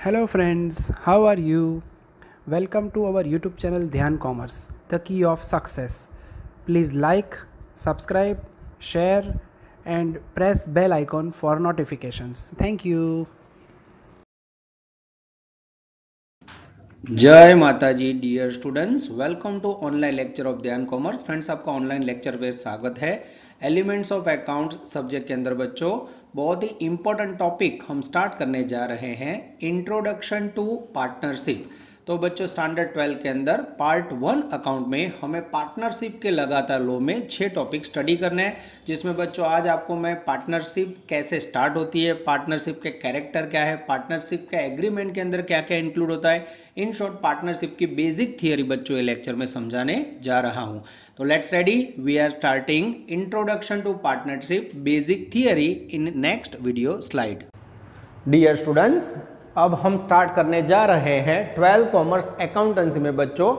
Hello friends, how are you? Welcome to our YouTube channel Dhyan Commerce, the key of success. Please like, subscribe, share and press bell icon for notifications. Thank you. जय माता जी dear students, welcome to online lecture of Dhyan commerce. Friends, आपका online lecture पे स्वागत है। Elements of account subject के अंदर बच्चों बहुत ही इंपॉर्टेंट टॉपिक हम स्टार्ट करने जा रहे हैं, इंट्रोडक्शन टू पार्टनरशिप। तो बच्चों स्टैंडर्ड 12 के अंदर पार्ट 1 अकाउंट में हमें पार्टनरशिप के लगातार लो में 6 टॉपिक स्टडी करने हैं, जिसमें बच्चों आज आपको मैं पार्टनरशिप कैसे स्टार्ट होती है, पार्टनरशिप के कैरेक्टर क्या है, पार्टनरशिप के एग्रीमेंट के अंदर क्या क्या इंक्लूड होता है, इन शॉर्ट पार्टनरशिप की बेसिक थियरी बच्चों ये लेक्चर में समझाने जा रहा हूं। तो let's ready, we are starting introduction to partnership basic theory in next video slide. Dear students, अब हम स्टार्ट करने जा रहे हैं 12 कॉमर्स अकाउंटेंसी में बच्चों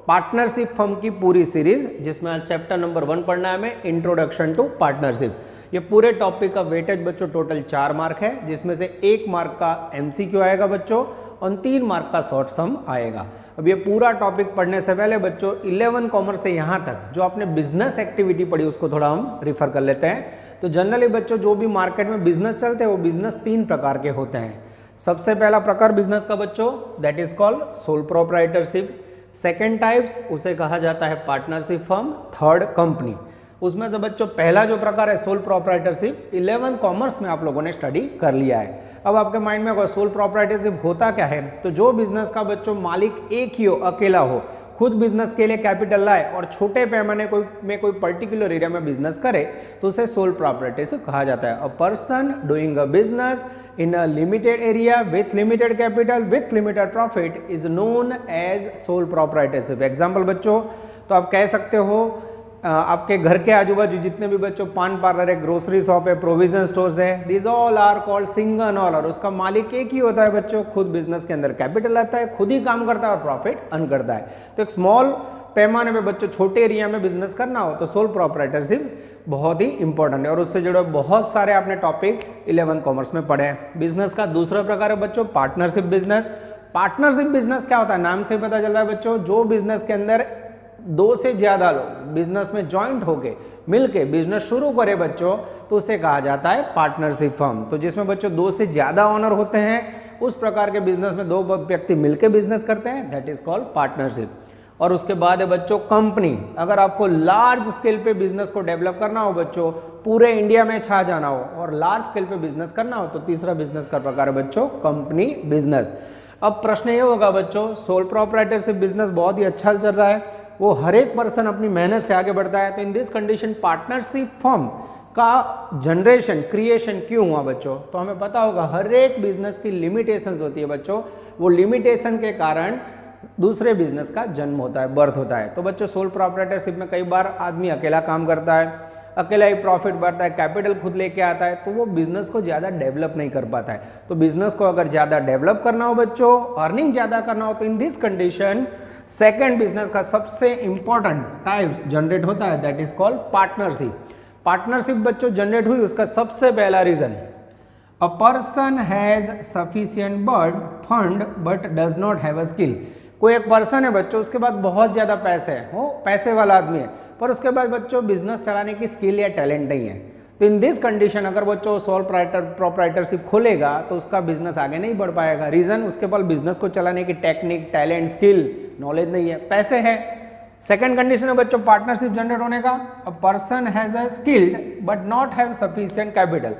पार्टनरशिप फर्म की पूरी सीरीज, जिसमें आज चैप्टर नंबर 1 पढ़ना है हमें, इंट्रोडक्शन टू पार्टनरशिप। ये पूरे टॉपिक का वेटेज बच्चों टोटल 4 मार्क है, जिसमें से 1 मार्क का एमसीक्यू आएगा बच्चों और 3 मार्क का शॉर्ट सम आएगा। अब ये पूरा टॉपिक पढ़ने से पहले बच्चों 11 कॉमर्स से यहाँ तक जो आपने बिजनेस एक्टिविटी पढ़ी उसको थोड़ा हम रिफर कर लेते हैं। तो जनरली बच्चों जो भी मार्केट में बिजनेस चलते हैं वो बिजनेस 3 प्रकार के होते हैं। सबसे पहला प्रकार बिजनेस का बच्चों that is called sole proprietorship. Second types उसे कहा जाता है पार्टनरशिप फर्म। Third company. उसमें से बच्चों पहला जो प्रकार है सोल प्रोप्राइटरशिप 11 कॉमर्स में आप लोगों ने स्टडी कर लिया है। अब आपके माइंड में अगर सोल प्रोप्राइटरशिप होता क्या है, तो जो बिजनेस का बच्चों मालिक एक ही हो, अकेला हो, खुद बिजनेस के लिए कैपिटल लाए और छोटे पैमाने कोई पर्टिकुलर एरिया में बिजनेस करे तो उसे सोल प्रोप्राइटरशिप कहा जाता है। A person doing a business in a limited area with limited capital with limited profit is known as sole proprietorship. Example बच्चों, तो आप कह सकते हो आपके घर के आजू बाजू जितने भी बच्चों पान पार्लर है, ग्रोसरी शॉप है, प्रोविजन स्टोर्स है, this all are called single owner. उसका मालिक एक ही होता है बच्चों, खुद बिजनेस के अंदर कैपिटल आता है, खुद ही काम करता है और प्रॉफिट अर्न करता है। तो एक स्मॉल पैमाने में बच्चों छोटे एरिया में बिजनेस करना हो तो सोल प्रोप्राइटरशिप बहुत ही इंपॉर्टेंट है और उससे जुड़े बहुत सारे आपने टॉपिक 11 कॉमर्स में पढ़े हैं। बिजनेस का दूसरा प्रकार है बच्चों पार्टनरशिप बिजनेस। पार्टनरशिप बिजनेस क्या होता है, नाम से पता चल रहा है बच्चों, जो बिजनेस के अंदर 2 से ज्यादा लोग बिजनेस में ज्वाइंट होके मिलके बिजनेस शुरू करे बच्चों, तो उसे कहा जाता है पार्टनरशिप फर्म। तो जिसमें बच्चों 2 से ज्यादा ओनर होते हैं, उस प्रकार के बिजनेस में 2 व्यक्ति मिलके बिजनेस करते हैं, दैट इज कॉल्ड पार्टनरशिप। और उसके बाद है बच्चों कंपनी। अगर आपको लार्ज स्केल पे बिजनेस को डेवलप करना हो बच्चों, पूरे इंडिया में छा जाना हो और लार्ज स्केल पे बिजनेस करना हो, तो तीसरा बिजनेस का प्रकार है बच्चों कंपनी बिजनेस। अब प्रश्न ये होगा बच्चों, सोल प्रोप्राइटरशिप बिजनेस बहुत ही अच्छा चल रहा है, वो हर एक पर्सन अपनी मेहनत से आगे बढ़ता है, तो in this condition partnership firm का जनरेशन क्रिएशन क्यों हुआ बच्चों? तो हमें पता होगा हर एक बिजनेस की लिमिटेशंस होती है बच्चों, वो लिमिटेशन के कारण दूसरे बिजनेस का जन्म होता है, बर्थ होता है। तो बच्चों सोल प्रोप्राइटरशिप में कई बार आदमी अकेला काम करता है, अकेला ही प्रॉफिट बढ़ता है, कैपिटल खुद लेके आता है, तो वो बिजनेस को ज़्यादा डेवलप नहीं कर पाता है। तो बिजनेस को अगर ज़्यादा डेवलप करना हो बच्चों, अर्निंग ज़्यादा करना हो, तो in this condition second business का सबसे इंपॉर्टेंट टाइप्स जनरेट होता है, that is called partnership. Partnership बच्चों जनरेट हुई, उसका सबसे पहला reason, a person has sufficient fund but does not have a skill. कोई एक पर्सन है बच्चों, उसके पास बहुत ज्यादा पैसे है, वो पैसे वाला आदमी है, पर उसके बाद बच्चों बिजनेस चलाने की स्किल या टैलेंट नहीं है। तो इन दिस कंडीशन अगर बच्चों सोल प्रोप्राइटरशिप खोलेगा तो उसका बिजनेस आगे नहीं बढ़ पाएगा। रीजन, उसके पास बिजनेस को चलाने की टेक्निक, टैलेंट, स्किल, नॉलेज नहीं है, पैसे है। सेकंड कंडीशन है बच्चों पार्टनरशिप जनरेट होने का, अ person has a skilled but not have sufficient capital.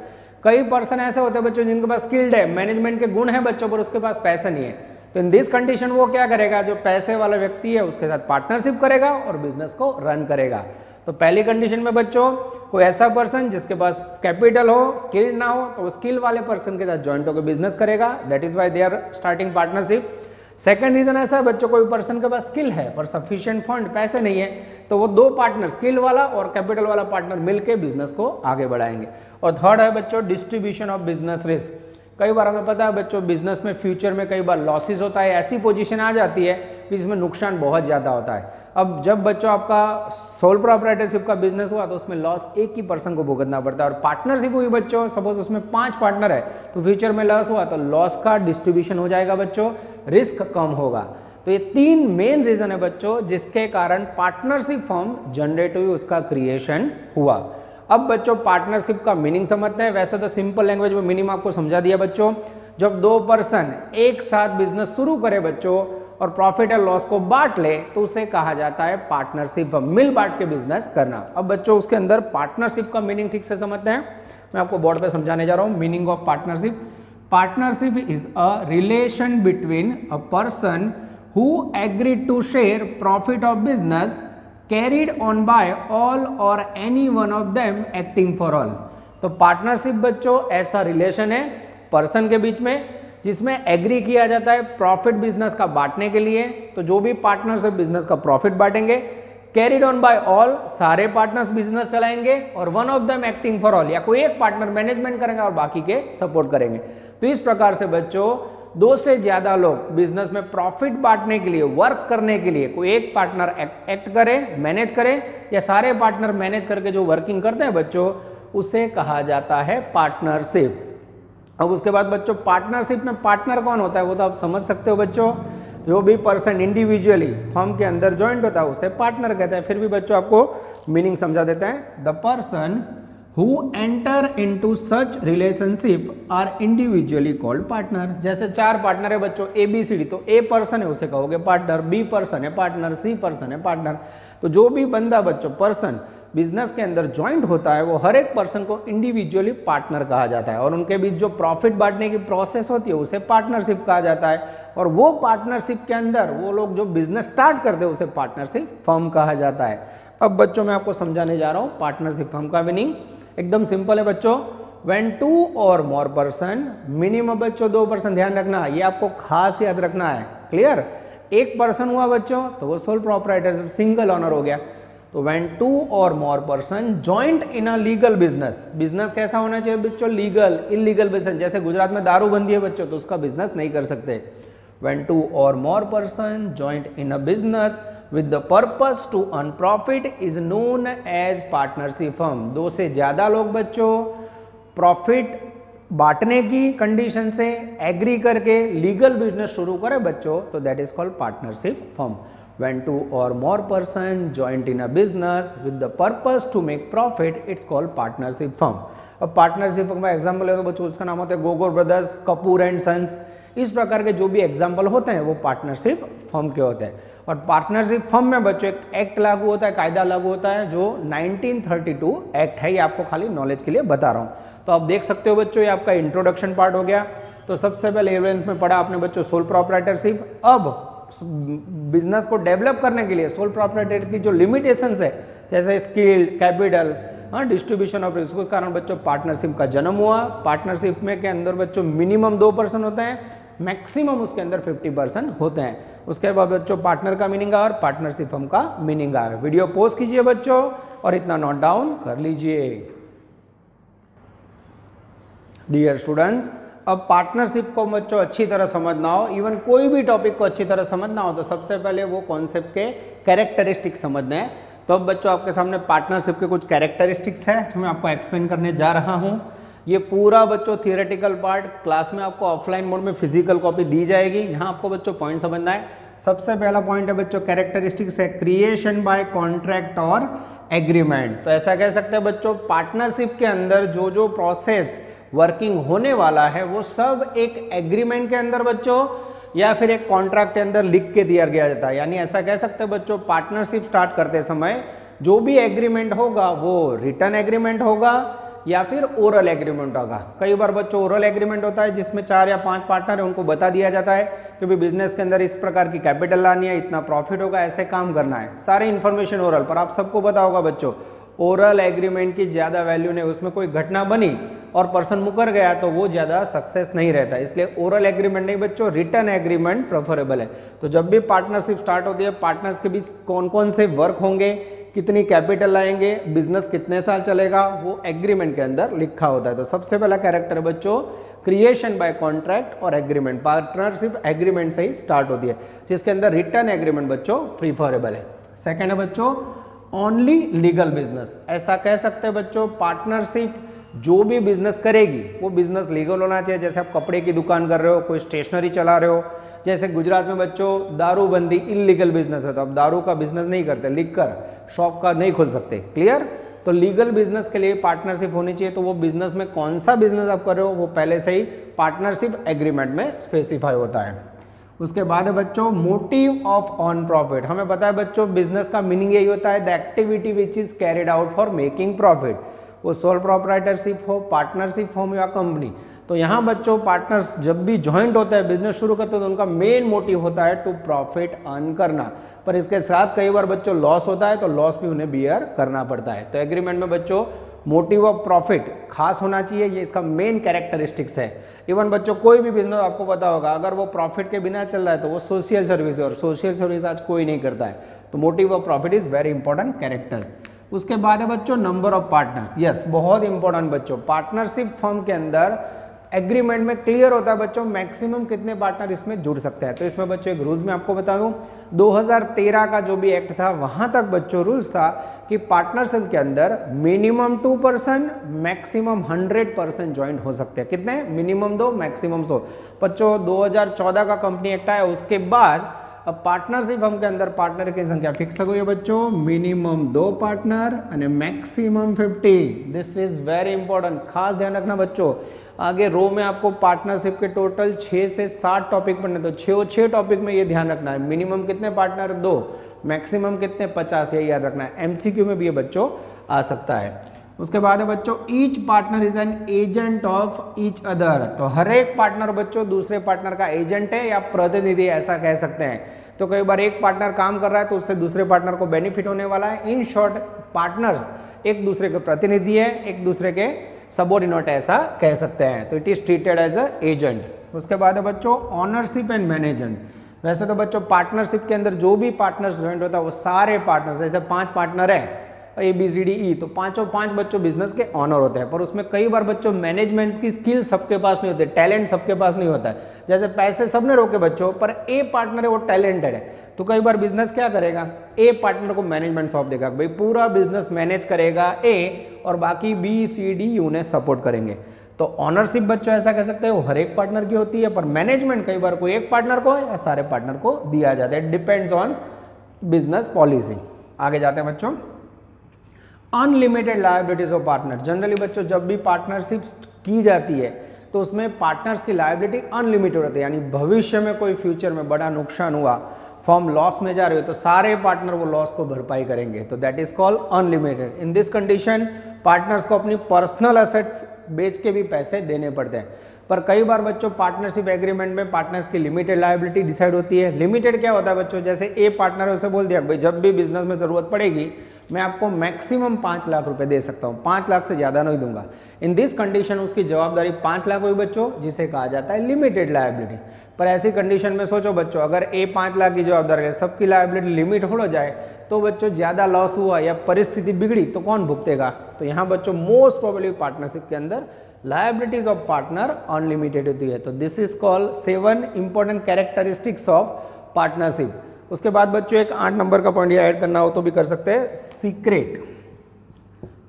कई पर्सन ऐसे होते हैं बच्चों जिनके पास स्किल्ड है, मैनेजमेंट के गुण है बच्चों, पर उसके पास पैसा नहीं है। तो इन दिस कंडीशन वो क्या करेगा, जो पैसे वाला व्यक्ति है उसके साथ पार्टनरशिप करेगा और बिजनेस को रन करेगा। तो पहली कंडीशन में बच्चों कोई ऐसा पर्सन जिसके पास कैपिटल हो, स्किल ना हो, तो वो स्किल वाले पर्सन के साथ ज्वाइंट होकर बिजनेस करेगा, that is why they are starting partnership. Second reason ऐसा है बच्चों, कोई पर्सन के पास स्किल है पर सफिशिएंट फंड, पैसे नहीं है, तो वो 2 पार्टनर, स्किल वाला और कैपिटल वाला पार्टनर मिलकर बिजनेस को आगे बढ़ाएंगे। और थर्ड है बच्चों डिस्ट्रीब्यूशन ऑफ बिजनेस रिस्क, कई बार हमें पता है बच्चों बिजनेस में फ्यूचर में कई बार लॉसेस होता है, ऐसी पोजीशन आ जाती है कि इसमें नुकसान बहुत ज़्यादा होता है। अब जब बच्चों आपका सोल प्रोप्राइटरशिप का बिजनेस हुआ तो उसमें लॉस एक ही पर्सन को भुगतना पड़ता है, और पार्टनरशिप हुई बच्चों, सपोज उसमें 5 पार्टनर है तो फ्यूचर में लॉस हुआ तो लॉस का डिस्ट्रीब्यूशन हो जाएगा बच्चों, रिस्क कम होगा। तो ये 3 मेन रीजन है बच्चों जिसके कारण पार्टनरशिप फर्म जनरेट हुई, उसका क्रिएशन हुआ। अब बच्चों पार्टनरशिप का मीनिंग समझते हैं। वैसे तो सिंपल लैंग्वेज में मीनिंग आपको समझा दिया बच्चों। जब 2 पर्सन एक साथ बिजनेस शुरू करे बच्चों और प्रॉफिट और लॉस को बांट ले तो उसे कहा जाता है पार्टनरशिप, मिल बांट के बिजनेस करना। अब बच्चों उसके अंदर पार्टनरशिप का मीनिंग ठीक से समझते हैं। मैं आपको बोर्ड पे समझाने जा रहा हूं meaning of partnership. Partnership is a relation between a person who agreed to share profit of business carried on by all or any one of them acting for all। तो पार्टनरशिप बच्चों ऐसा relation है person के बीच में जिसमें agree किया जाता है प्रॉफिट बिजनेस का बांटने के लिए। तो जो भी पार्टनर्स बिजनेस का प्रॉफिट बांटेंगे, कैरिड ऑन बाय ऑल, सारे पार्टनर्स बिजनेस चलाएंगे, और one of them acting for all, या कोई एक पार्टनर मैनेजमेंट करेंगे और बाकी के सपोर्ट करेंगे। तो इस प्रकार से बच्चों 2 से ज्यादा लोग बिजनेस में प्रॉफिट बांटने के लिए, वर्क करने के लिए, कोई एक पार्टनर एक्ट करे, मैनेज करे, या सारे पार्टनर मैनेज करके जो वर्किंग करते हैं बच्चों, उसे कहा जाता है पार्टनरशिप। अब उसके बाद बच्चों पार्टनरशिप में पार्टनर कौन होता है वो तो आप समझ सकते हो बच्चों। जो भी पर्सन इंडिविजुअली फर्म के अंदर ज्वाइंट होता है उसे पार्टनर कहते हैं। फिर भी बच्चों आपको मीनिंग समझा देते हैं। The person who enter into such relationship are individually called partner। जैसे 4 पार्टनर है बच्चों ABCD, तो A पर्सन है उसे कहोगे पार्टनर, B पर्सन है पार्टनर, C पर्सन है पार्टनर। तो जो भी बंदा बच्चों पर्सन बिजनेस के अंदर ज्वाइंट होता है वो हर एक पर्सन को इंडिविजुअली पार्टनर कहा जाता है, और उनके बीच जो प्रॉफिट बांटने की प्रोसेस होती है उसे पार्टनरशिप कहा जाता है। और वो पार्टनरशिप के अंदर वो लोग जो बिजनेस स्टार्ट करते हैं उसे पार्टनरशिप फर्म कहा जाता है। अब बच्चों मैं आपको समझाने जा रहा हूँ पार्टनरशिप फर्म का मीनिंग। एकदम सिंपल है बच्चों। व्हेन 2 और मोर पर्सन, मिनिमम बच्चों 2 पर्सन, ध्यान रखना ये आपको खास याद रखना है, क्लियर। 1 पर्सन हुआ बच्चों तो वो सोल प्रोप्राइटरशिप, सिंगल ओनर हो गया। तो व्हेन 2 और more person joint in a legal business, business कैसा होना चाहिए बच्चों, लीगल। इलीगल बिजनेस जैसे गुजरात में दारू बंदी है बच्चों तो उसका बिजनेस नहीं कर सकते। व्हेन 2 और more person joint in a business with the purpose to earn profit is known as partnership firm। 2 से ज्यादा लोग बच्चों प्रॉफिट बांटने की कंडीशन से एग्री करके लीगल बिजनेस शुरू करें बच्चों तो that is called partnership firm. When 2 or more person joined in a business with the purpose to make profit, it's called partnership firm। अब पार्टनरशिप फर्म का एग्जाम्पल है तो बच्चों उसका नाम होता है गोगोर ब्रदर्स, कपूर एंड सन्स। इस प्रकार के जो भी एग्जाम्पल होते हैं वो पार्टनरशिप फर्म के होते हैं। और पार्टनरशिप फर्म में बच्चों एक एक्ट लागू होता है, कायदा लागू होता है जो 1932 एक्ट है। ये आपको खाली नॉलेज के लिए बता रहा हूँ। तो आप देख सकते हो बच्चों ये आपका इंट्रोडक्शन पार्ट हो गया। तो सबसे पहले 11th में पढ़ा आपने बच्चों सोल प्रोप्राइटरशिप। अब बिजनेस को डेवलप करने के लिए सोल प्रोप्राइटर की जो लिमिटेशंस है जैसे skill, capital, distribution of risk, के कारण बच्चों पार्टनरशिप का जन्म हुआ। पार्टनरशिप में के अंदर बच्चों मिनिमम 2 पर्सन होते हैं, मैक्सिमम उसके अंदर 50% होते हैं। उसके बाद बच्चों पार्टनर का मीनिंग आया और पार्टनरशिप फर्म का मीनिंग आया। वीडियो पॉज कीजिए बच्चों और इतना नोट डाउन कर लीजिए। डियर स्टूडेंट्स, अब पार्टनरशिप को बच्चों अच्छी तरह समझना हो, इवन कोई भी टॉपिक को अच्छी तरह समझना हो तो सबसे पहले वो कॉन्सेप्ट के कैरेक्टरिस्टिक समझना है। तो अब बच्चों आपके सामने पार्टनरशिप के कुछ कैरेक्टरिस्टिक्स है जो मैं आपको एक्सप्लेन करने जा रहा हूँ। ये पूरा बच्चों थियोरेटिकल पार्ट क्लास में आपको ऑफलाइन मोड में फिजिकल कॉपी दी जाएगी। यहाँ आपको बच्चों पॉइंट समझना है। सबसे पहला पॉइंट है बच्चों कैरेक्टरिस्टिक्स है क्रिएशन बाय कॉन्ट्रैक्ट और एग्रीमेंट। तो ऐसा कह सकते हैं बच्चों पार्टनरशिप के अंदर जो जो प्रोसेस वर्किंग होने वाला है वो सब एक एग्रीमेंट के अंदर बच्चों या फिर एक कॉन्ट्रैक्ट के अंदर लिख के दिया गया जाता है। यानी ऐसा कह सकते हैं बच्चों पार्टनरशिप स्टार्ट करते समय जो भी एग्रीमेंट होगा वो रिटन एग्रीमेंट होगा या फिर ओरल एग्रीमेंट होगा। कई बार बच्चों ओरल एग्रीमेंट होता है जिसमें 4 या 5 पार्टनर है, उनको बता दिया जाता है कि भाई बिजनेस के अंदर इस प्रकार की कैपिटल लानी है, इतना प्रॉफिट होगा, ऐसे काम करना है। सारी इन्फॉर्मेशन ओरल पर। आप सबको पता होगा बच्चों ओरल एग्रीमेंट की ज़्यादा वैल्यू नहीं, उसमें कोई घटना बनी और पर्सन मुकर गया तो वो ज़्यादा सक्सेस नहीं रहता। इसलिए ओरल एग्रीमेंट नहीं बच्चों, रिटन एग्रीमेंट प्रेफरेबल है। तो जब भी पार्टनरशिप स्टार्ट होती है पार्टनर्स के बीच कौन कौन से वर्क होंगे, कितनी कैपिटल लाएंगे, बिजनेस कितने साल चलेगा, वो एग्रीमेंट के अंदर लिखा होता है। तो सबसे पहला कैरेक्टर है बच्चों क्रिएशन बाय कॉन्ट्रैक्ट और एग्रीमेंट। पार्टनरशिप एग्रीमेंट से ही स्टार्ट होती है, जिसके अंदर रिटर्न एग्रीमेंट बच्चों प्रीफरेबल है। सेकेंड है बच्चों ओनली लीगल बिजनेस। ऐसा कह सकते हैं बच्चों पार्टनरशिप जो भी बिजनेस करेगी वो बिजनेस लीगल होना चाहिए। जैसे आप कपड़े की दुकान कर रहे हो, कोई स्टेशनरी चला रहे हो, जैसे गुजरात में बच्चों दारूबंदी इलीगल बिजनेस है, तो आप दारू का बिजनेस नहीं करते, लिख कर शॉप का नहीं खोल सकते, क्लियर। तो लीगल बिजनेस के लिए पार्टनरशिप होनी चाहिए। तो वो बिजनेस में कौन सा बिजनेस आप कर रहे हो वो पहले से ही पार्टनरशिप एग्रीमेंट में स्पेसिफाई होता है। उसके बाद है बच्चों मोटिव ऑफ ऑन प्रॉफिट। हमें पता है बच्चों बिजनेस का मीनिंग यही होता है the activity which is carried out for making profit. वो सोल प्रोप्राइटरशिप हो, पार्टनरशिप हो या कंपनी। तो यहाँ बच्चों पार्टनर्स जब भी ज्वाइंट होता है, बिजनेस शुरू करते हैं, तो उनका मेन मोटिव होता है टू प्रॉफिट अर्न करना। पर इसके साथ कई बार बच्चों लॉस होता है, तो लॉस भी उन्हें बियर करना पड़ता है। तो एग्रीमेंट में बच्चों मोटिव ऑफ प्रॉफिट खास होना चाहिए, ये इसका मेन कैरेक्टरिस्टिक्स है। इवन बच्चों कोई भी बिजनेस आपको पता होगा अगर वो प्रॉफिट के बिना चल रहा है तो वो सोशल सर्विस है, और सोशल सर्विस आज कोई नहीं करता है। तो motive of profit is very important characters. उसके बाद है बच्चों नंबर ऑफ पार्टनर्स। यस, बहुत इंपॉर्टेंट बच्चों। पार्टनरशिप फर्म के अंदर एग्रीमेंट में क्लियर होता है बच्चों मैक्सिमम कितने पार्टनर इसमें जुड़ सकते हैं। तो इसमें बच्चों एक रूल्स में आपको बता दूं, 2013 का जो भी एक्ट था वहां तक बच्चों रूल्स था कि पार्टनरशिप के अंदर मिनिमम 2% मैक्सिमम 100% ज्वाइंट हो सकते हैं। कितने? Minimum 2 maximum 100। बच्चों 2014 का कंपनी एक्ट आया, उसके बाद अब पार्टनरशिप फर्म के अंदर पार्टनर की संख्या फिक्स हो गई है बच्चों, मिनिमम 2 पार्टनर और maximum 50। This is very important, खास ध्यान रखना बच्चों। आगे रो में आपको पार्टनरशिप के टोटल 6 से 7 टॉपिक पढ़ने, तो 6 टॉपिक में ये ध्यान रखना है। मिनिमम कितने पार्टनर? 2, मैक्सिमम कितने? 50, ये याद रखना है। एमसीक्यू में भी ये बच्चों आ सकता है। उसके बाद है बच्चों each partner is an agent of each other. तो हर एक पार्टनर बच्चों दूसरे पार्टनर का एजेंट है या प्रतिनिधि, ऐसा कह सकते हैं। तो कई बार एक पार्टनर काम कर रहा है तो उससे दूसरे पार्टनर को बेनिफिट होने वाला है। इन शॉर्ट पार्टनर्स एक दूसरे के प्रतिनिधि है, एक दूसरे के सबऑर्डिनेट, ऐसा कह सकते हैं। तो it is treated as a agent. उसके बाद है बच्चों ऑनरशिप एंड मैनेजमेंट। वैसे तो बच्चों पार्टनरशिप के अंदर जो भी पार्टनर्स ज्वाइंट होता है वो सारे पार्टनर्स, जैसे 5 पार्टनर है ABCDE, तो 5 बच्चों बिजनेस के ऑनर होते हैं। पर उसमें कई बार बच्चों मैनेजमेंट की स्किल सबके पास नहीं होते, टैलेंट सबके पास नहीं होता है। जैसे पैसे सबने रोके बच्चों, पर ए पार्टनर है वो टैलेंटेड है, तो कई बार बिजनेस क्या करेगा, ए पार्टनर को मैनेजमेंट सौंप देगा, भाई पूरा बिजनेस मैनेज करेगा ए, और बाकी BCD उन्हें सपोर्ट करेंगे। तो ऑनरशिप बच्चों ऐसा कह सकते हैं वो हर एक पार्टनर की होती है, पर मैनेजमेंट कई बार कोई एक पार्टनर को या सारे पार्टनर को दिया जाता है, डिपेंड्स ऑन बिजनेस पॉलिसी। आगे जाते हैं बच्चों unlimited liabilities of partner. Generally बच्चों जब भी पार्टनरशिप की जाती है तो उसमें पार्टनर्स की लायबिलिटी अनलिमिटेड होती है, यानी भविष्य में कोई फ्यूचर में बड़ा नुकसान हुआ, फॉर्म लॉस में जा रही हो, तो सारे पार्टनर वो लॉस को भरपाई करेंगे। तो that is called unlimited. In this condition partners को अपनी पर्सनल एसेट्स बेच के भी पैसे देने पड़ते हैं। पर कई बार बच्चों पार्टनरशिप एग्रीमेंट में पार्टनर्स की लिमिटेड लायबिलिटी डिसाइड होती है। लिमिटेड क्या होता है बच्चों, जैसे ए पार्टनर है उसे बोल दिया भाई जब भी बिजनेस में जरूरत पड़ेगी मैं आपको मैक्सिमम 5 लाख रुपए दे सकता हूँ, 5 लाख से ज़्यादा नहीं दूंगा। इन दिस कंडीशन उसकी जवाबदारी 5 लाख हुई बच्चों, जिसे कहा जाता है लिमिटेड लायबिलिटी। पर ऐसी कंडीशन में सोचो बच्चों, अगर ए 5 लाख की जवाबदारी है, सबकी लायबिलिटी लिमिट हो जाए, तो बच्चों ज़्यादा लॉस हुआ या परिस्थिति बिगड़ी तो कौन भुगतेगा? तो यहाँ बच्चों मोस्ट प्रोबेबली पार्टनरशिप के अंदर लायबिलिटीज ऑफ पार्टनर अनलिमिटेड होती है। तो this is called 7 important characteristics of partnership. उसके बाद बच्चों एक 8 नंबर का पॉइंट ऐड करना हो तो भी कर सकते हैं, सीक्रेट।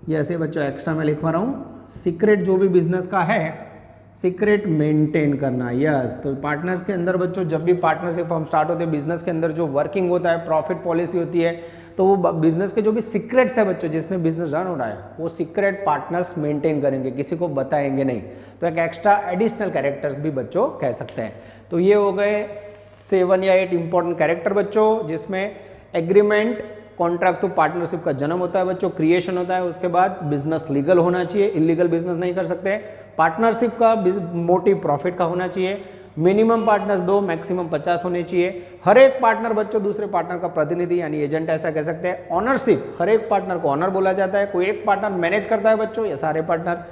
ये ऐसे बच्चों एक्स्ट्रा में लिखवा रहा हूँ, सीक्रेट जो भी बिजनेस का है सीक्रेट मेंटेन करना। यस, तो पार्टनर्स के अंदर बच्चों जब भी पार्टनरशिप हम स्टार्ट होते हैं, बिजनेस के अंदर जो वर्किंग होता है, प्रॉफिट पॉलिसी होती है, तो वो बिजनेस के जो भी सीक्रेट्स है बच्चों जिसमें बिजनेस रन हो रहा है वो सीक्रेट पार्टनर्स मेंटेन करेंगे, किसी को बताएंगे नहीं। तो एक एक्स्ट्रा एडिशनल कैरेक्टर्स भी बच्चों कह सकते हैं। तो ये हो गए 7 या 8 इंपॉर्टेंट कैरेक्टर बच्चों, जिसमें एग्रीमेंट कॉन्ट्रैक्ट टू पार्टनरशिप का जन्म होता है बच्चों, क्रिएशन होता है, उसके बाद बिजनेस लीगल होना चाहिए, इलीगल बिजनेस नहीं कर सकते, पार्टनरशिप का मोटिव प्रॉफिट का होना चाहिए, मिनिमम पार्टनर्स 2 मैक्सिमम 50 होने चाहिए, हर एक पार्टनर बच्चों दूसरे पार्टनर का प्रतिनिधि यानी एजेंट ऐसा कह सकते हैं। ऑनरशिप, हर एक पार्टनर को ऑनर बोला जाता है, कोई एक पार्टनर मैनेज करता है बच्चों या सारे पार्टनर।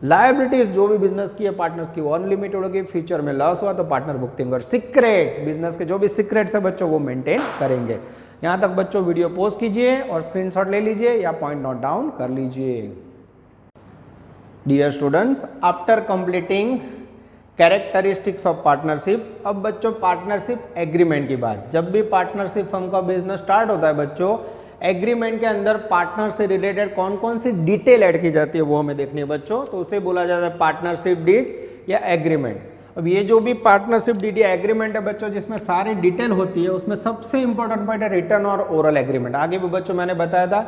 लायबिलिटीज जो भी बिजनेस की है पार्टनर्स की वो अनलिमिटेड होगी, फ्यूचर में लॉस हुआ तो पार्टनर भुगतेंगे। और सीक्रेट, बिजनेस के जो भी सीक्रेट्स है बच्चों वो मेंटेन करेंगे। यहाँ तक बच्चों वीडियो पॉज कीजिए और स्क्रीनशॉट ले लीजिए या पॉइंट नोट डाउन कर लीजिए। Dear students, after completing characteristics of partnership, अब बच्चों पार्टनरशिप एग्रीमेंट की बात। जब भी पार्टनरशिप फर्म का बिजनेस स्टार्ट होता है बच्चों, एग्रीमेंट के अंदर पार्टनर से रिलेटेड कौन कौन सी डिटेल ऐड की जाती है वो हमें देखनी है बच्चों। तो उसे बोला जाता है पार्टनरशिप डीड या एग्रीमेंट। अब ये जो भी पार्टनरशिप डीड या एग्रीमेंट है बच्चों, जिसमें सारी डिटेल होती है, उसमें सबसे इंपॉर्टेंट पॉइंट है रिटर्न और ओरल एग्रीमेंट। आगे भी बच्चों मैंने बताया था,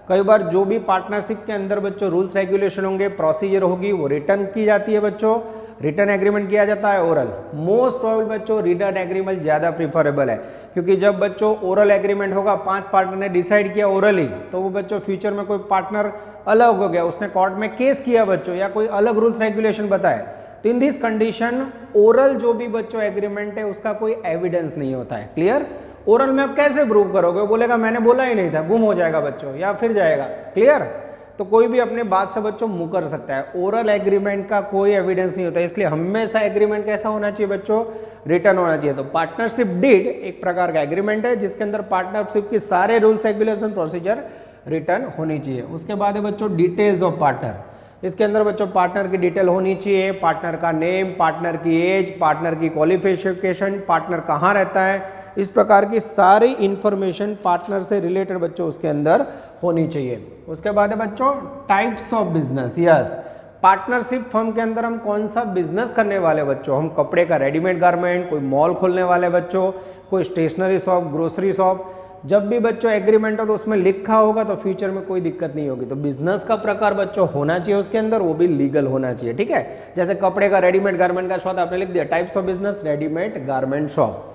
कई बार जो भी पार्टनरशिप के अंदर बच्चों रूल्स रेगुलेशन होंगे, प्रोसीजर होगी, वो रिटर्न की जाती है बच्चों, रिटर्न एग्रीमेंट किया जाता है ओरल। मोस्ट प्रोबेबल बच्चों रिटर्न एग्रीमेंट ज़्यादा प्रीफरेबल है, क्योंकि जब बच्चों ओरल एग्रीमेंट होगा, 5 पार्टनर ने डिसाइड किया ओरली, तो वो बच्चों फ्यूचर में कोई पार्टनर अलग हो गया, उसने कोर्ट में केस किया बच्चों, या कोई अलग रूल्स रेगुलेशन बताए, तो इन दिस कंडीशन ओरल जो भी बच्चों एग्रीमेंट है उसका कोई एविडेंस नहीं होता है। क्लियर? ओरल में आप कैसे प्रूव करोगे? वो बोलेगा मैंने बोला ही नहीं था, गुम हो जाएगा बच्चों या फिर जाएगा। क्लियर? तो कोई भी अपने बात से बच्चों मुकर सकता है। ओरल एग्रीमेंट का कोई एविडेंस नहीं होता, इसलिए हमेशा एग्रीमेंट कैसा होना चाहिए बच्चों? रिटर्न होना चाहिए। तो पार्टनरशिप डीड एक प्रकार का एग्रीमेंट है जिसके अंदर पार्टनरशिप की सारे रूल्स रेगुलेशन प्रोसीजर रिटर्न होनी चाहिए। उसके बाद है बच्चों डिटेल्स ऑफ पार्टनर। इसके अंदर बच्चों पार्टनर की डिटेल होनी चाहिए, पार्टनर का नेम, पार्टनर की एज, पार्टनर की क्वालिफिकेशन, पार्टनर कहाँ रहता है, इस प्रकार की सारी इंफॉर्मेशन पार्टनर से रिलेटेड बच्चों उसके अंदर होनी चाहिए। उसके बाद है बच्चों types of business. Yes, partnership firm के अंदर हम कौन सा बिजनेस करने वाले बच्चों? हम कपड़े का रेडीमेड गारमेंट, कोई मॉल खोलने वाले बच्चों, कोई स्टेशनरी शॉप, ग्रोसरी शॉप। जब भी बच्चों एग्रीमेंट हो तो उसमें लिखा होगा तो फ्यूचर में कोई दिक्कत नहीं होगी। तो बिजनेस का प्रकार बच्चों होना चाहिए उसके अंदर, वो भी लीगल होना चाहिए। ठीक है, जैसे कपड़े का रेडीमेड गारमेंट का शॉप आपने लिख दिया, types of business readymade garment shop.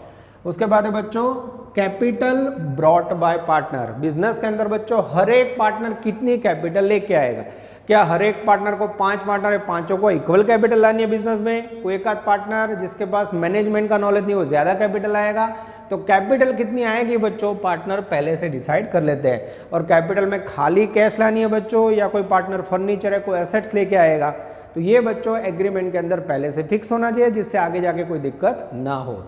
उसके बाद है बच्चों capital brought by partner. Business के अंदर बच्चों हर एक पार्टनर कितनी कैपिटल लेके आएगा? क्या हर एक पार्टनर को 5 पार्टनर है, 5 को इक्वल कैपिटल लानी है बिजनेस में? कोई एक आध पार्टनर जिसके पास मैनेजमेंट का नॉलेज नहीं, वो ज्यादा कैपिटल आएगा। तो कैपिटल कितनी आएगी बच्चों? पार्टनर पहले से डिसाइड कर लेते हैं। और कैपिटल में खाली कैश लानी है बच्चों, या कोई पार्टनर फर्नीचर है, कोई एसेट्स लेके आएगा, तो ये बच्चों एग्रीमेंट के अंदर पहले से फिक्स होना चाहिए, जिससे आगे जाके कोई दिक्कत ना हो।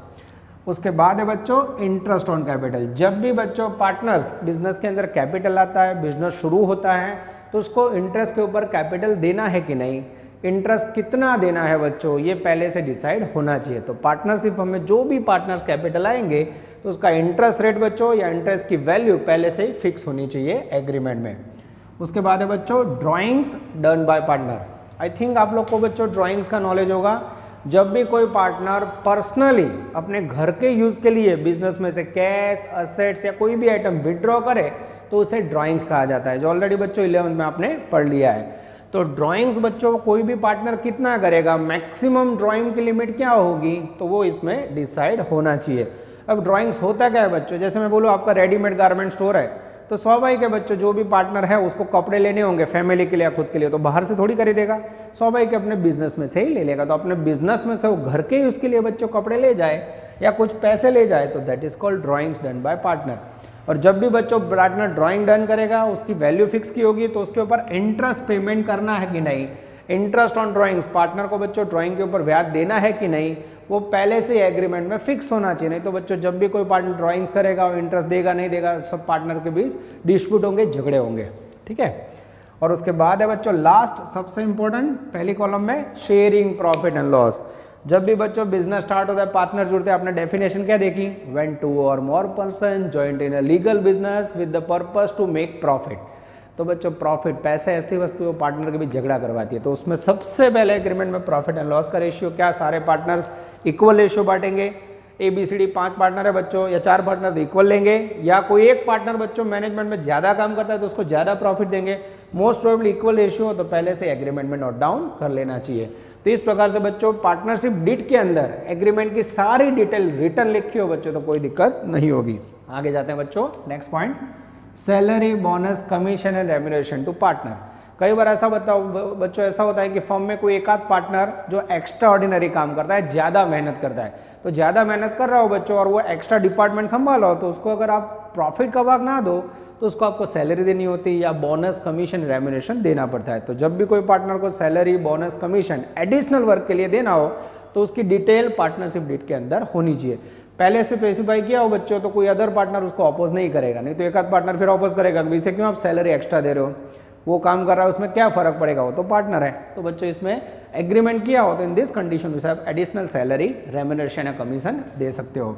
उसके बाद है बच्चों इंटरेस्ट ऑन कैपिटल। जब भी बच्चों पार्टनर्स बिजनेस के अंदर कैपिटल आता है, बिजनेस शुरू होता है, तो उसको इंटरेस्ट के ऊपर कैपिटल देना है कि नहीं, इंटरेस्ट कितना देना है बच्चों, ये पहले से डिसाइड होना चाहिए। तो पार्टनरशिप में जो भी पार्टनर्स कैपिटल आएंगे तो उसका इंटरेस्ट रेट बच्चों या इंटरेस्ट की वैल्यू पहले से ही फिक्स होनी चाहिए एग्रीमेंट में। उसके बाद है बच्चों drawings done by partner. I think आप लोग को बच्चों ड्राइंग्स का नॉलेज होगा। जब भी कोई पार्टनर पर्सनली अपने घर के यूज़ के लिए बिजनेस में से कैश, असेट्स या कोई भी आइटम विड्रॉ करे तो उसे ड्राइंग्स कहा जाता है, जो ऑलरेडी बच्चों 11th में आपने पढ़ लिया है। तो ड्राइंग्स बच्चों कोई भी पार्टनर कितना करेगा, मैक्सिमम ड्राइंग की लिमिट क्या होगी, तो वो इसमें डिसाइड होना चाहिए। अब ड्राइंग्स होता क्या है बच्चों? जैसे मैं बोलूँ आपका रेडीमेड गारमेंट स्टोर है, तो स्वाभाविक है बच्चों जो भी पार्टनर है उसको कपड़े लेने होंगे फैमिली के लिए या खुद के लिए, तो बाहर से थोड़ी खरीदेगा, स्वाभाविक अपने बिजनेस में से ही ले लेगा। तो अपने बिजनेस में से वो घर के यूज़ के लिए बच्चों कपड़े ले जाए या कुछ पैसे ले जाए, तो that is called drawings done by partner. और जब भी बच्चों पार्टनर ड्राइंग डन करेगा, उसकी वैल्यू फिक्स की होगी, तो उसके ऊपर इंटरेस्ट पेमेंट करना है कि नहीं, इंटरेस्ट ऑन ड्राइंग्स, पार्टनर को बच्चों ड्राइंग के ऊपर ब्याज देना है कि नहीं, वो पहले से एग्रीमेंट में फिक्स होना चाहिए। नहीं तो बच्चों जब भी कोई पार्टनर ड्राइंग्स करेगा और इंटरेस्ट देगा नहीं देगा, सब पार्टनर के बीच डिस्प्यूट होंगे, झगड़े होंगे। ठीक है, और उसके बाद है बच्चों लास्ट सबसे इंपॉर्टेंट पहली कॉलम में शेयरिंग प्रॉफिट एंड लॉस। जब भी बच्चों बिजनेस स्टार्ट होता है, पार्टनर जुड़ते हैं, आपने डेफिनेशन क्या देखी, when 2 or more person joint in a legal business with the purpose to make profit. तो बच्चों प्रॉफिट, पैसे ऐसी वस्तु है पार्टनर के बीच झगड़ा करवाती है, तो उसमें सबसे पहले एग्रीमेंट में प्रॉफिट एंड लॉस का रेशियो क्या, सारे पार्टनर्स इक्वल रेशियो बांटेंगे। ABCD 5 पार्टनर है बच्चों, या 4 पार्टनर तो इक्वल लेंगे, या कोई एक पार्टनर बच्चों मैनेजमेंट में ज़्यादा काम करता है तो उसको ज़्यादा प्रॉफिट देंगे। मोस्ट प्रोबेबली इक्वल रेशियो हो तो पहले से एग्रीमेंट में नोट डाउन कर लेना चाहिए। तो इस प्रकार से बच्चों पार्टनरशिप डीड के अंदर एग्रीमेंट की सारी डिटेल रिटर्न लिखी हो बच्चों तो कोई दिक्कत नहीं होगी। आगे जाते हैं बच्चों, next point, salary, bonus, commission and remuneration to partner. कई बार ऐसा बच्चों ऐसा होता है कि फर्म में कोई एक आध पार्टनर जो एक्स्ट्रा ऑर्डिनरी काम करता है, ज़्यादा मेहनत करता है, तो ज़्यादा मेहनत कर रहा हो बच्चों और वो एक्स्ट्रा डिपार्टमेंट संभालो, तो उसको अगर आप प्रॉफिट का भाग ना दो तो उसको आपको सैलरी देनी होती है या बोनस, कमीशन, रेम्यूनरेशन देना पड़ता है। तो जब भी कोई पार्टनर को salary, bonus, commission additional work के लिए देना हो तो उसकी डिटेल पार्टनरशिप डीड के अंदर होनी चाहिए। पहले से स्पेसिफाई किया हो बच्चों तो कोई अदर पार्टनर उसको अपोज नहीं करेगा, नहीं तो एक आध पार्टनर फिर अपोज करेगा कि इसे क्यों आप सैलरी एक्स्ट्रा दे रहे हो, वो काम कर रहा है उसमें क्या फर्क पड़ेगा, वो तो पार्टनर है। तो बच्चों इसमें एग्रीमेंट किया हो तो in this condition you have additional salary remuneration या कमीशन दे सकते हो।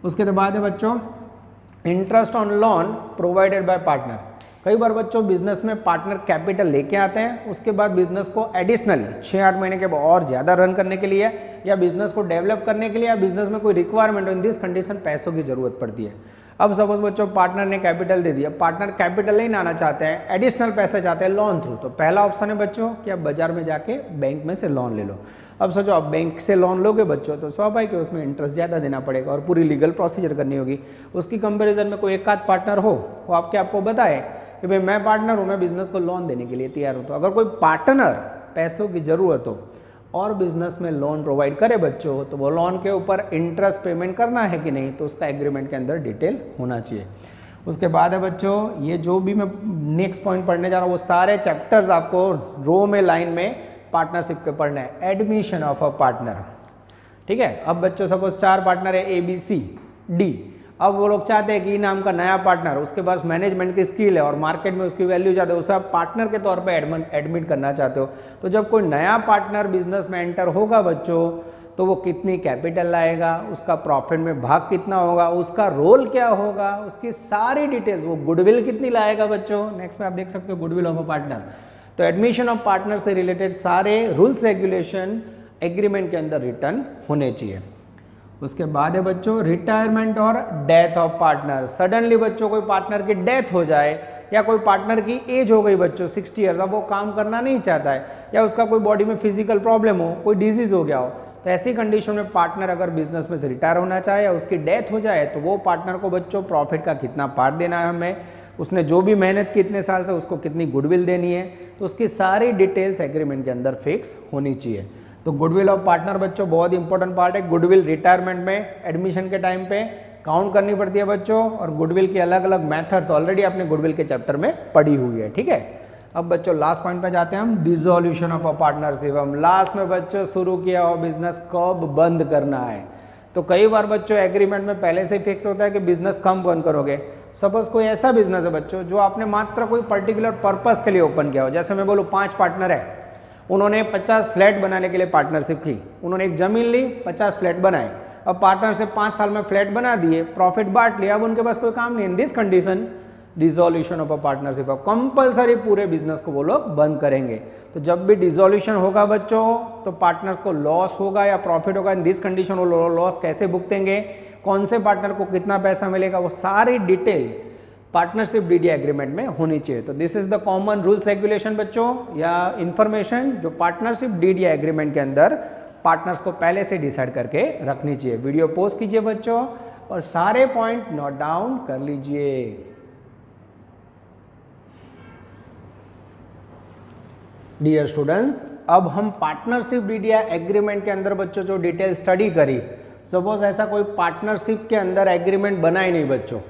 उसके बाद है बच्चों interest on loan provided by partner. कई बार बच्चों बिजनेस में पार्टनर कैपिटल लेके आते हैं, उसके बाद बिजनेस को एडिशनली 6-8 महीने के और ज़्यादा रन करने के लिए या बिजनेस को डेवलप करने के लिए या बिजनेस में कोई रिक्वायरमेंट हो, इन दिस कंडीशन पैसों की जरूरत पड़ती है। अब सपोज बच्चों पार्टनर ने कैपिटल दे दिया, पार्टनर कैपिटल नहीं लाना चाहते हैं, एडिशनल पैसे चाहते हैं लोन थ्रू, तो पहला ऑप्शन है बच्चों कि आप बाजार में जाके बैंक में से लोन ले लो। अब सोचो आप बैंक से लोन लोगे बच्चों तो स्वाभाविक है उसमें इंटरेस्ट ज़्यादा देना पड़ेगा और पूरी लीगल प्रोसीजर करनी होगी। उसकी कंपैरिजन में कोई एक आध पार्टनर हो वो आपको बताए कि भाई मैं पार्टनर हूँ, मैं बिजनेस को लोन देने के लिए तैयार हूँ, तो अगर कोई पार्टनर पैसों की ज़रूरत हो और बिजनेस में लोन प्रोवाइड करे बच्चों तो वो लोन के ऊपर इंटरेस्ट पेमेंट करना है कि नहीं, तो उसका एग्रीमेंट के अंदर डिटेल होना चाहिए। उसके बाद है बच्चों ये जो भी मैं नेक्स्ट पॉइंट पढ़ने जा रहा हूँ वो सारे चैप्टर्स आपको रो में लाइन में पार्टनरशिप के पढ़ना है। एडमिशन ऑफ अ पार्टनर, ठीक है। अब बच्चों सपोज 4 पार्टनर है ABCD, अब वो लोग चाहते हैं कि नाम का नया पार्टनर उसके पास मैनेजमेंट की स्किल है और मार्केट में उसकी वैल्यू ज़्यादा है, उसे आप पार्टनर के तौर पे एडमिट करना चाहते हो। तो जब कोई नया पार्टनर बिजनेस में एंटर होगा बच्चों तो वो कितनी कैपिटल लाएगा, उसका प्रॉफिट में भाग कितना होगा, उसका रोल क्या होगा, उसकी सारी डिटेल्स, वो गुडविल कितनी लाएगा बच्चों। नेक्स्ट में आप देख सकते हो गुडविल ऑफ अ पार्टनर। तो एडमिशन ऑफ पार्टनर से रिलेटेड सारे रूल्स रेगुलेशन एग्रीमेंट के अंदर रिटर्न होने चाहिए। उसके बाद है बच्चों रिटायरमेंट और डेथ ऑफ पार्टनर। सडनली बच्चों कोई पार्टनर की डेथ हो जाए या कोई पार्टनर की एज हो गई बच्चों 60 ईयर्स, अब वो काम करना नहीं चाहता है या उसका कोई बॉडी में फिजिकल प्रॉब्लम हो, कोई डिजीज हो गया हो, तो ऐसी कंडीशन में पार्टनर अगर बिजनेस में से रिटायर होना चाहे या उसकी डेथ हो जाए तो वो पार्टनर को बच्चों प्रॉफिट का कितना पार्ट देना है हमें, उसने जो भी मेहनत की इतने साल से उसको कितनी गुडविल देनी है, तो उसकी सारी डिटेल्स एग्रीमेंट के अंदर फिक्स होनी चाहिए। तो गुडविल ऑफ पार्टनर बच्चों बहुत इंपॉर्टेंट पार्ट है। गुडविल रिटायरमेंट में एडमिशन के टाइम पे काउंट करनी पड़ती है बच्चों, और गुडविल के अलग अलग मेथड्स ऑलरेडी आपने गुडविल के चैप्टर में पढ़ी हुई है, ठीक है। अब बच्चों लास्ट पॉइंट पे जाते हैं हम, डिसोल्यूशन ऑफ अ पार्टनरशिप। हम लास्ट में बच्चों शुरू किया हो बिजनेस कब बंद करना है। तो कई बार बच्चों एग्रीमेंट में पहले से फिक्स होता है कि बिजनेस कम बंद करोगे। सपोज कोई ऐसा बिजनेस है बच्चों जो आपने मात्र कोई पर्टिकुलर पर्पस के लिए ओपन किया हो, जैसे मैं बोलूँ 5 पार्टनर है, उन्होंने 50 फ्लैट बनाने के लिए पार्टनरशिप की, उन्होंने एक जमीन ली 50 फ्लैट बनाए, अब पार्टनरशिप 5 साल में फ्लैट बना दिए, प्रॉफिट बांट लिया, अब उनके पास कोई काम नहीं। इन this condition dissolution of a partnership, compulsory पूरे बिजनेस को वो लोग बंद करेंगे। तो जब भी डिसोल्यूशन होगा बच्चों तो पार्टनर्स को लॉस होगा या प्रॉफिट होगा, इन दिस कंडीशन वो लॉस कैसे भुगतेंगे, कौन से पार्टनर को कितना पैसा मिलेगा, वो सारी डिटेल पार्टनरशिप DD एग्रीमेंट में होनी चाहिए। तो this is the common rules regulation बच्चों या इंफॉर्मेशन जो पार्टनरशिप DD एग्रीमेंट के अंदर पार्टनर्स को पहले से डिसाइड करके रखनी चाहिए। वीडियो पॉज कीजिए बच्चों और सारे पॉइंट नोट डाउन कर लीजिए। डियर स्टूडेंट्स, अब हम पार्टनरशिप DD एग्रीमेंट के अंदर बच्चों जो डिटेल स्टडी करी, सपोज ऐसा कोई पार्टनरशिप के अंदर एग्रीमेंट बना ही नहीं बच्चों,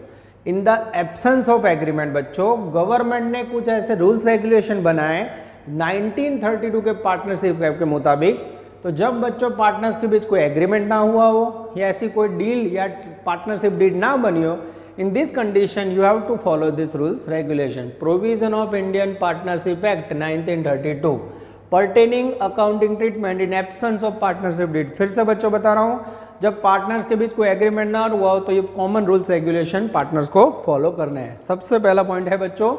इन द एब्सेंस ऑफ एग्रीमेंट बच्चों गवर्नमेंट ने कुछ ऐसे रूल्स रेगुलेशन बनाए 1932 के पार्टनरशिप एक्ट के मुताबिक। तो जब बच्चों पार्टनर्स के बीच कोई एग्रीमेंट ना हुआ हो या ऐसी कोई डील या पार्टनरशिप डीड ना बनी हो, in this condition you have to follow this rules regulation provision of Indian Partnership Act 1932 pertaining accounting treatment in absence of partnership deed। फिर से बच्चों बता रहा हूँ, जब पार्टनर्स के बीच कोई एग्रीमेंट ना हुआ हो तो ये कॉमन रूल्स रेगुलेशन पार्टनर्स को फॉलो करने हैं। सबसे पहला पॉइंट है बच्चों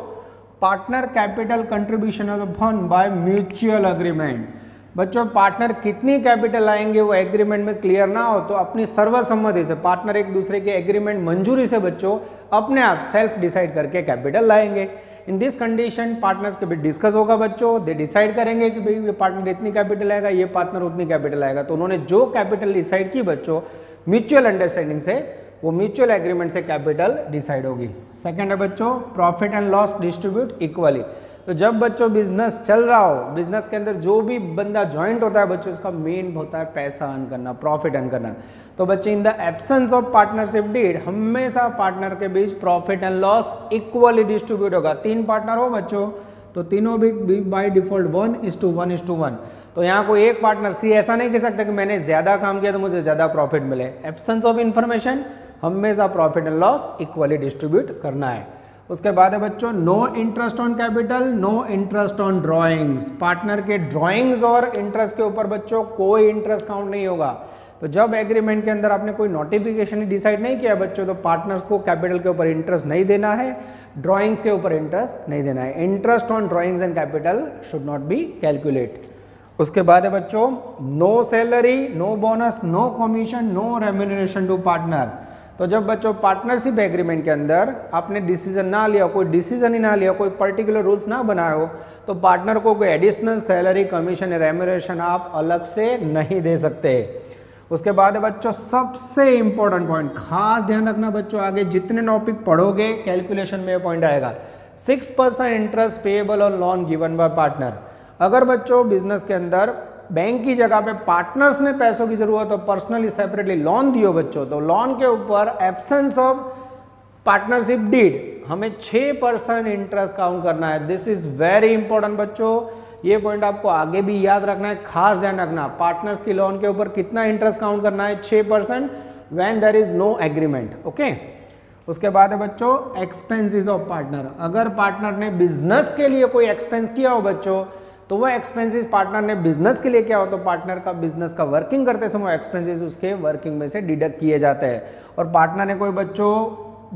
partner capital contribution of the fund by mutual agreement. बच्चों पार्टनर कितनी कैपिटल लाएंगे वो एग्रीमेंट में क्लियर ना हो तो अपनी सर्वसम्मति से पार्टनर एक दूसरे के एग्रीमेंट मंजूरी से बच्चों अपने आप सेल्फ डिसाइड करके कैपिटल लाएंगे। इन दिस कंडीशन पार्टनर्स के बीच डिस्कस होगा बच्चों, दे डिसाइड करेंगे कि भाई ये पार्टनर इतनी कैपिटल आएगा, ये पार्टनर उतनी कैपिटल आएगा। तो उन्होंने जो कैपिटल डिसाइड की बच्चों म्यूचुअल अंडरस्टैंडिंग से, वो म्यूचुअल एग्रीमेंट से कैपिटल डिसाइड होगी। सेकेंड है बच्चों profit and loss distribute equally. तो जब बच्चों बिजनेस चल रहा हो, बिजनेस के अंदर जो भी बंदा ज्वाइंट होता है बच्चों उसका मेन होता है पैसा अर्न करना, प्रॉफिट अर्न करना। तो बच्चे in the absence of partnership deed हमेशा पार्टनर के बीच profit and loss equally distribute होगा। 3 पार्टनर हो बच्चों तो तीनों भी बाय डिफॉल्ट 1:1:1। तो यहाँ कोई एक पार्टनर सी ऐसा नहीं कह सकता कि मैंने ज़्यादा काम किया तो मुझे ज़्यादा प्रॉफिट मिले। एब्सेंस ऑफ इन्फॉर्मेशन, हमेशा profit and loss equally distribute करना है। उसके बाद है बच्चों no interest on capital, no interest on drawings. Partner के ड्राइंग्स और इंटरेस्ट के ऊपर बच्चों कोई इंटरेस्ट काउंट नहीं होगा। तो जब एग्रीमेंट के अंदर आपने कोई नोटिफिकेशन डिसाइड नहीं किया बच्चों, तो पार्टनर्स को कैपिटल के ऊपर इंटरेस्ट नहीं देना है, ड्राइंग्स के ऊपर इंटरेस्ट नहीं देना है। Interest on drawings and capital should not be calculate. उसके बाद है बच्चों no salary, no bonus, no commission, no remuneration to partner. तो जब बच्चों पार्टनरशिप एग्रीमेंट के अंदर आपने डिसीजन ना लिया, कोई डिसीजन ही ना लिया, कोई पर्टिकुलर रूल्स ना बनाए हो, तो पार्टनर को कोई एडिशनल सैलरी, कमीशन या रेम्यूनरेशन आप अलग से नहीं दे सकते। उसके बाद है बच्चों सबसे इंपॉर्टेंट पॉइंट, खास ध्यान रखना बच्चों, आगे जितने टॉपिक पढ़ोगे कैलकुलेशन में पॉइंट आएगा। 6% interest payable on loan given by partner. अगर बच्चों बिजनेस के अंदर बैंक की जगह पे पार्टनर्स ने पैसों की जरूरत हो, पर्सनली सेपरेटली लोन दियो बच्चों, तो लोन के ऊपर एब्सेंस ऑफ पार्टनरशिप डीड हमें 6% इंटरेस्ट काउंट करना है। दिस इज वेरी इंपॉर्टेंट बच्चों, ये पॉइंट आपको आगे भी याद रखना है, खास ध्यान रखना। पार्टनर्स की लोन के ऊपर कितना इंटरेस्ट काउंट करना है? 6% when there is no agreement. Okay, उसके बाद है बच्चों एक्सपेंसेस ऑफ पार्टनर। अगर पार्टनर ने बिजनेस के लिए कोई एक्सपेंस किया हो बच्चों, तो वह एक्सपेंसेस पार्टनर ने बिजनेस के लिए किया हो, तो पार्टनर का बिजनेस का वर्किंग करते समय एक्सपेंसेस उसके वर्किंग में से डिडक्ट किए जाते हैं। और पार्टनर ने कोई बच्चों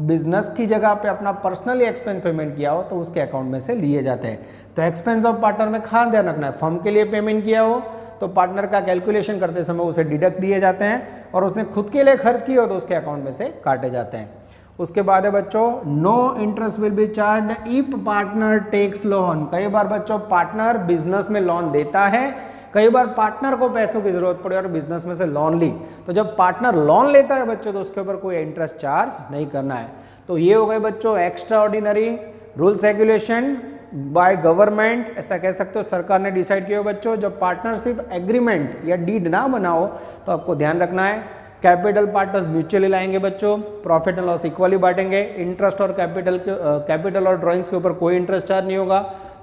बिजनेस की जगह पे अपना पर्सनली एक्सपेंस पेमेंट किया हो, तो उसके अकाउंट में से लिए जाते हैं। तो एक्सपेंस ऑफ पार्टनर में खास ध्यान रखना है, फर्म के लिए पेमेंट किया हो तो पार्टनर का कैलकुलेशन करते समय उसे डिडक्ट दिए जाते हैं, और उसने खुद के लिए खर्च किया हो तो उसके अकाउंट में से काटे जाते हैं। उसके बाद है बच्चों no interest will be charge if partner takes loan. कई बार बच्चों पार्टनर बिजनेस में लोन देता है, कई बार पार्टनर को पैसों की जरूरत पड़ी और बिजनेस में से लोन ली, तो जब पार्टनर लोन लेता है बच्चों तो उसके ऊपर कोई इंटरेस्ट चार्ज नहीं करना है। तो ये हो गए बच्चों extra ordinary rules regulation by government, ऐसा कह सकते हो सरकार ने डिसाइड किया हो बच्चों। जब पार्टनरशिप एग्रीमेंट या डीड ना बनाओ तो आपको ध्यान रखना है कैपिटल पार्टनर्स म्यूचुअली लाएंगे बच्चों, प्रॉफिट एंड लॉस इक्वली बांटेंगे, इंटरेस्ट और कैपिटल और ड्राइंग्स के ऊपर कोई इंटरेस्ट चार्ज नहीं होगा,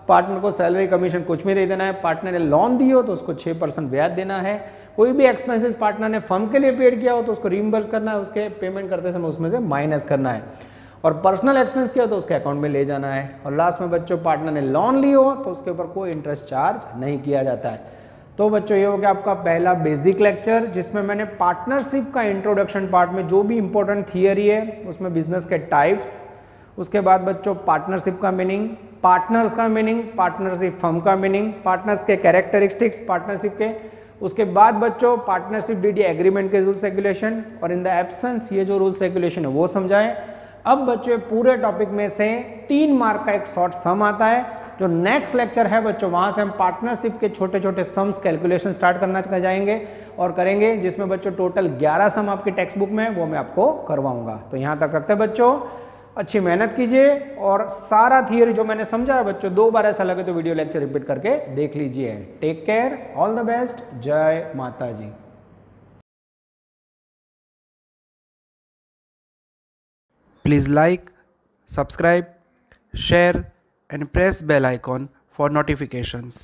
पार्टनर को सैलरी कमीशन कुछ भी नहीं देना है, पार्टनर ने लोन दी हो तो उसको 6% ब्याज देना है, कोई भी एक्सपेंसेस पार्टनर ने फर्म के लिए पेड किया हो तो उसको रीइंबर्स करना है, उसके पेमेंट करते समय उसमें से माइनस करना है, और पर्सनल एक्सपेंस किया तो उसके अकाउंट में ले जाना है। और लास्ट में बच्चों पार्टनर ने लोन ली हो तो उसके ऊपर कोई इंटरेस्ट चार्ज नहीं किया जाता है। तो बच्चों ये हो गया आपका पहला बेसिक लेक्चर, जिसमें मैंने पार्टनरशिप का इंट्रोडक्शन पार्ट में जो भी इंपॉर्टेंट थियरी है उसमें बिजनेस के टाइप्स, उसके बाद बच्चों पार्टनरशिप का मीनिंग, पार्टनर्स का मीनिंग, पार्टनरशिप फर्म का मीनिंग, पार्टनर्स के कैरेक्टरिस्टिक्स पार्टनरशिप के, उसके बाद बच्चों पार्टनरशिप डीडी एग्रीमेंट के रूल्स रेगुलेशन, और इन द एब्सेंस ये जो रूल्स रेगुलेशन है वो समझाएं। अब बच्चों पूरे टॉपिक में से 3 मार्क का एक शॉर्ट सम आता है, जो नेक्स्ट लेक्चर है बच्चों वहां से हम पार्टनरशिप के छोटे छोटे सम्स कैलकुलेशन स्टार्ट करना जाएंगे और करेंगे, जिसमें बच्चों टोटल 11 सम आपकी टेक्स्ट बुक में वो मैं आपको करवाऊंगा। तो यहाँ तक रखते हैं बच्चों, अच्छी मेहनत कीजिए और सारा थियरी जो मैंने समझाया बच्चों 2 बार ऐसा लगे तो वीडियो लेक्चर रिपीट करके देख लीजिए। Take care, all the best, जय माता जी। Please like, subscribe, share and press bell icon for notifications.